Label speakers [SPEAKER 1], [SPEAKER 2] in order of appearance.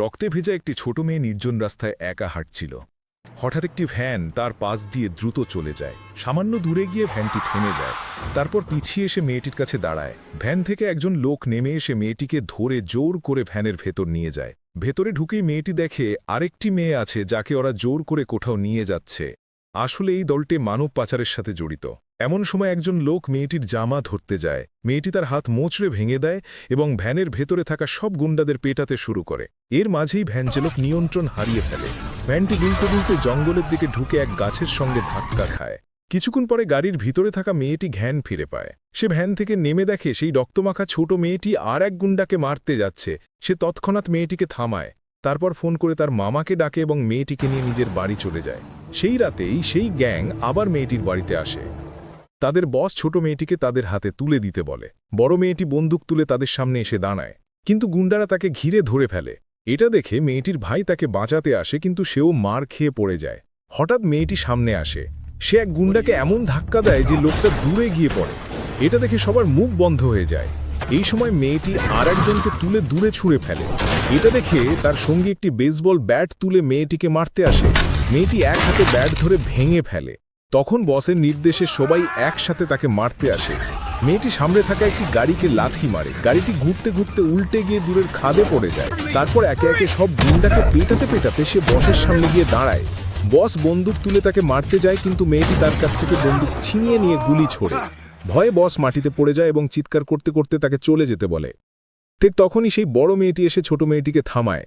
[SPEAKER 1] রক্তে ভেজা একটি ছোট মেয়ে নির্জন রাস্তায় একা হাঁটছিল। হঠাৎ একটি ভ্যান তার পাশ দিয়ে দ্রুত চলে যায়। সামান্য দূরে গিয়ে ভ্যানটি থেমে যায়। তারপর পিছিয়ে এসে মেয়েটির কাছে দাঁড়ায়। ভ্যান থেকে একজন লোক নেমে এসে মেয়েটিকে ধরে জোর করে ভ্যানের ভেতর নিয়ে যায়। ভেতরে ঢুকেই মেয়েটি দেখে আরেকটি মেয়ে আছে যাকে ওরা জোর করে কোথাও নিয়ে যাচ্ছে। আসলে এই দলটি মানব পাচারের সাথে জড়িত। এমন সময় একজন লোক মেয়েটির জামা ধরতে যায়। মেয়েটি তার হাত মোচড়ে ভেঙে দেয় এবং ভ্যানের ভেতরে থাকা সব গুন্ডাদের পেটাতে শুরু করে। এর মাঝেই ভ্যান চালক নিয়ন্ত্রণ হারিয়ে ফেলে। ভ্যানটি দুলতে দুলতে জঙ্গলের দিকে ঢুকে এক গাছের সঙ্গে ধাক্কা খায়। কিছুক্ষণ পরে গাড়ির ভিতরে থাকা মেয়েটি জ্ঞান ফিরে পায়। সে ভ্যান থেকে নেমে দেখে সেই রক্তমাখা ছোট মেয়েটি আর এক গুন্ডাকে মারতে যাচ্ছে। সে তৎক্ষণাৎ মেয়েটিকে থামায়। তারপর ফোন করে তার মামাকে ডাকে এবং মেয়েটিকে নিয়ে নিজের বাড়ি চলে যায়। সেই রাতেই সেই গ্যাং আবার মেয়েটির বাড়িতে আসে। তাদের বস ছোট মেয়েটিকে তাদের হাতে তুলে দিতে বলে। বড় মেয়েটি বন্দুক তুলে তাদের সামনে এসে দাঁড়ায়, কিন্তু গুন্ডারা তাকে ঘিরে ধরে ফেলে। এটা দেখে মেয়েটির ভাই তাকে বাঁচাতে আসে, কিন্তু সেও মার খেয়ে পড়ে যায়। হঠাৎ মেয়েটি সামনে আসে। সে এক গুন্ডাকে এমন ধাক্কা দেয় যে লোকটা দূরে গিয়ে পড়ে। এটা দেখে সবার মুখ বন্ধ হয়ে যায়। এই সময় মেয়েটি আর একজনকে তুলে দূরে ছুঁড়ে ফেলে। এটা দেখে তার সঙ্গে একটি বেসবল ব্যাট তুলে মেয়েটিকে মারতে আসে। মেয়েটি এক হাতে ব্যাট ধরে ভেঙে ফেলে। তখন বসের নির্দেশে সবাই একসাথে তাকে মারতে আসে। মেয়েটি সামনে থাকা একটি গাড়িকে লাথি মারে। গাড়িটি ঘুরতে ঘুরতে উল্টে গিয়ে দূরের খাদে পড়ে যায়। তারপর একে একে সব গুন্ডাকে পেটাতে পেটাতে সে বসের সামনে গিয়ে দাঁড়ায়। বস বন্দুক তুলে তাকে মারতে যায়, কিন্তু মেয়েটি তার কাছ থেকে বন্দুক ছিনিয়ে নিয়ে গুলি ছোড়ে। ভয়ে বস মাটিতে পড়ে যায় এবং চিৎকার করতে করতে তাকে চলে যেতে বলে। ঠিক তখনই সেই বড় মেয়েটি এসে ছোট মেয়েটিকে থামায়।